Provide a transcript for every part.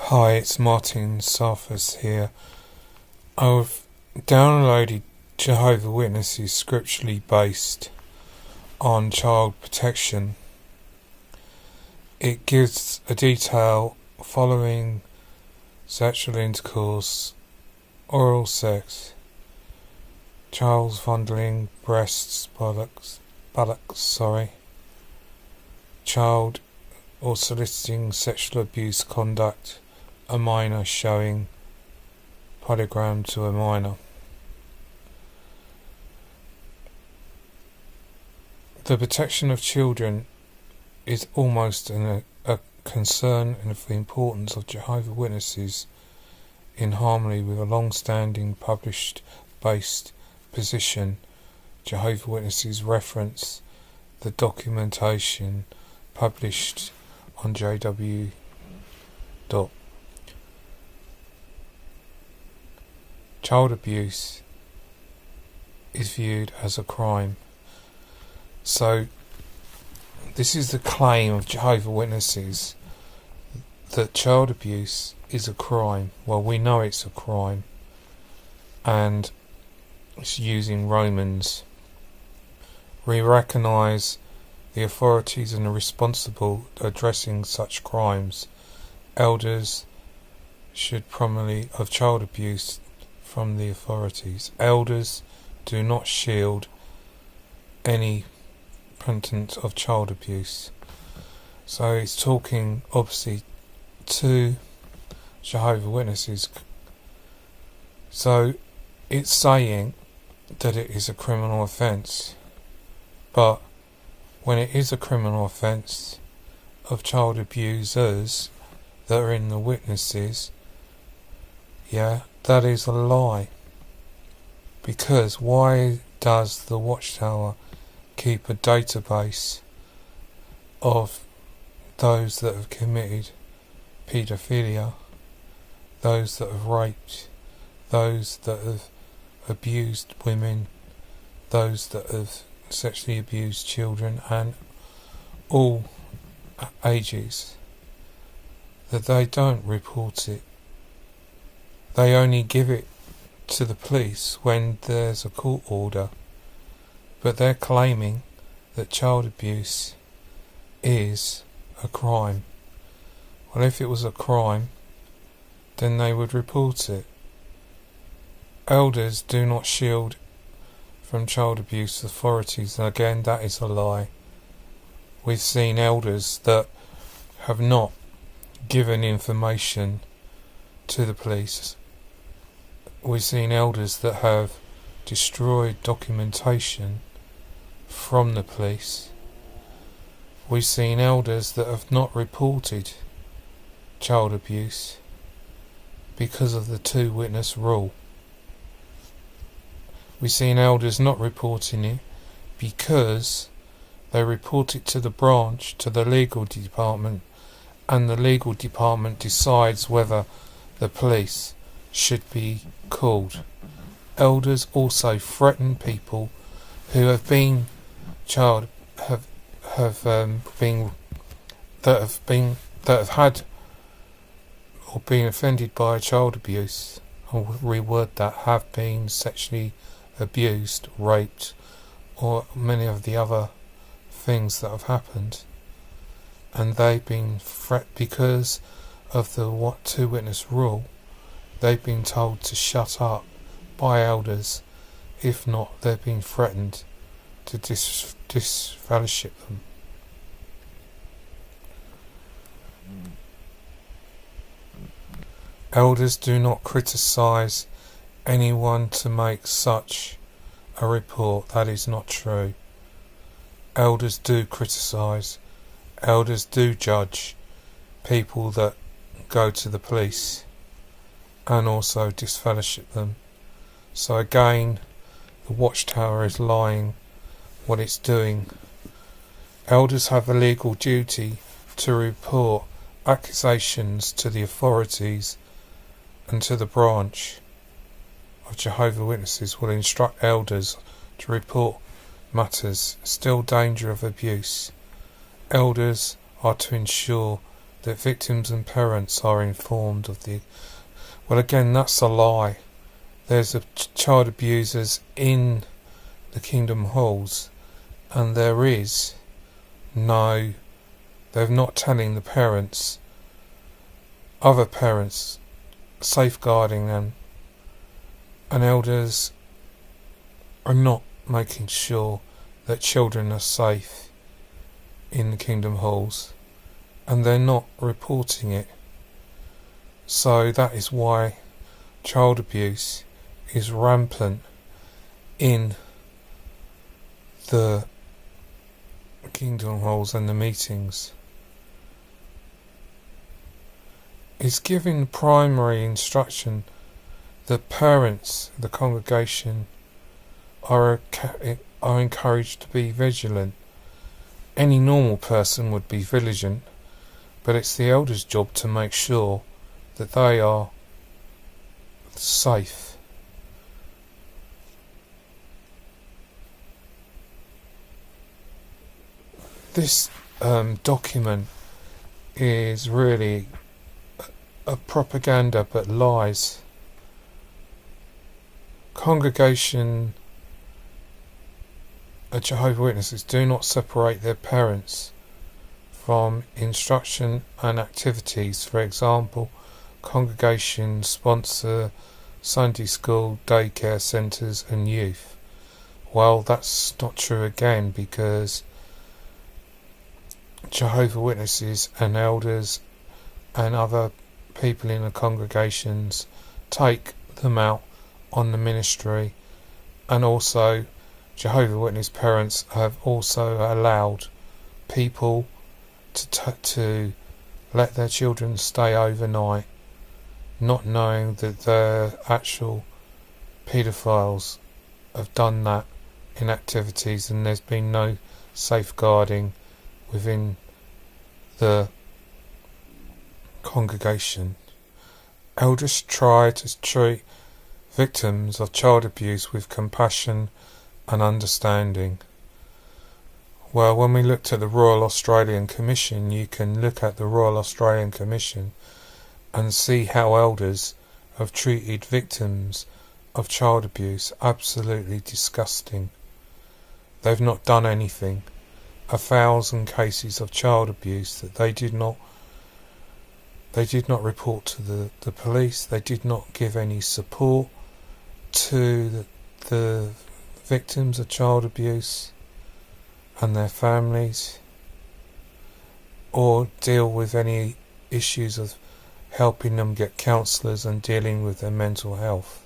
Hi, it's Martin Sarfus here. I've downloaded Jehovah's Witnesses scripturally based on child protection. It gives a detail following sexual intercourse, oral sex, child fondling, breasts, buttocks, child or soliciting sexual abuse conduct, a minor showing polygram to a minor. The protection of children is almost a concern of the importance of Jehovah's Witnesses in harmony with a long-standing published-based position. Jehovah's Witnesses reference the documentation published on JW. Child abuse is viewed as a crime. So this is the claim of Jehovah's Witnesses, that child abuse is a crime. Well, we know it's a crime, and it's using Romans. We recognise the authorities and the responsible addressing such crimes. Elders should prominently of child abuse from the authorities. Elders do not shield any penitent of child abuse. So it's talking obviously to Jehovah's Witnesses. So it's saying that it is a criminal offence. But when it is a criminal offence of child abusers that are in the witnesses, that is a lie. Because why does the watchtower keep a database of those that have committed paedophilia, those that have raped, those that have abused women, those that have sexually abused children, and all ages, that they don't report it? They only give it to the police when there's a court order. But they're claiming that child abuse is a crime. Well, if it was a crime, then they would report it. Elders do not shield from child abuse authorities, and again, that is a lie. We've seen elders that have not given information to the police. We've seen elders that have destroyed documentation from the police. We've seen elders that have not reported child abuse because of the two-witness rule. We've seen elders not reporting it because they report it to the branch, to the legal department, and the legal department decides whether the police should be called. Elders also threaten people who have been that have had or been offended by child abuse, or reword that, have been sexually abused, raped, or many of the other things that have happened, and they've been because of the two-witness rule. They've been told to shut up by elders. If not, they've been threatened to disfellowship them. Elders do not criticise anyone to make such a report. That is not true. Elders do criticise. Elders do judge people that go to the police and also disfellowship them. So again, the watchtower is lying what it's doing. Elders have a legal duty to report accusations to the authorities, and to the branch of Jehovah's Witnesses will instruct elders to report matters still danger of abuse. Elders are to ensure that victims and parents are informed of the... Well, again, that's a lie. There's child abusers in the Kingdom Halls, and there is no... They're not telling the parents, other parents, safeguarding them, and elders are not making sure that children are safe in the Kingdom Halls, and they're not reporting it. So that is why child abuse is rampant in the Kingdom Halls and the meetings. It's giving primary instruction that parents, the congregation, are encouraged to be vigilant. Any normal person would be vigilant, but it's the elders' job to make sure that they are safe. This document is really a propaganda, but lies. Congregation of Jehovah's Witnesses do not separate their parents from instruction and activities. For example, congregations sponsor Sunday school, daycare centres and youth. Well, that's not true again, because Jehovah's Witnesses and elders and other people in the congregations take them out on the ministry, and also Jehovah's Witness parents have also allowed people to let their children stay overnight, not knowing that their actual paedophiles have done that in activities, and there's been no safeguarding within the congregation. Elders try to treat victims of child abuse with compassion and understanding. Well, when we looked at the Royal Australian Commission, you can look at the Royal Australian Commission and see how elders have treated victims of child abuse. Absolutely disgusting. They've not done anything. 1,000 cases of child abuse that they did not report to the police. They did not give any support to the victims of child abuse and their families, or deal with any issues of helping them get counsellors and dealing with their mental health.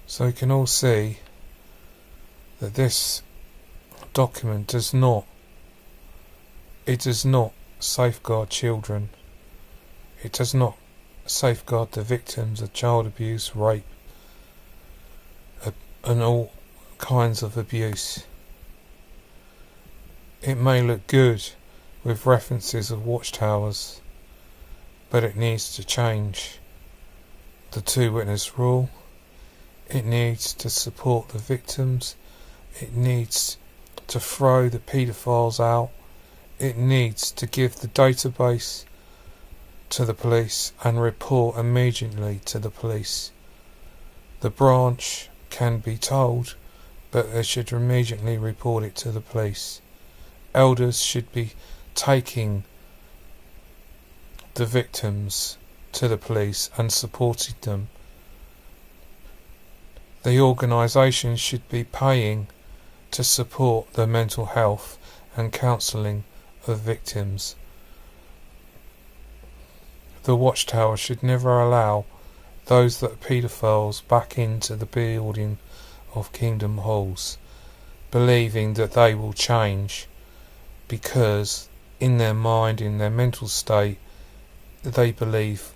So you can all see that this document does not safeguard children. It does not safeguard the victims of child abuse, rape, and all kinds of abuse. It may look good with references of watchtowers, but it needs to change. The two-witness rule. It needs to support the victims. It needs to throw the paedophiles out. It needs to give the database to the police and report immediately to the police. The branch can be told, but they should immediately report it to the police. Elders should be taking the victims to the police and supporting them. The organisation should be paying to support the mental health and counselling of victims. The watchtower should never allow those that are paedophiles back into the building of Kingdom Halls, believing that they will change, because in their mind, in their mental state, they believe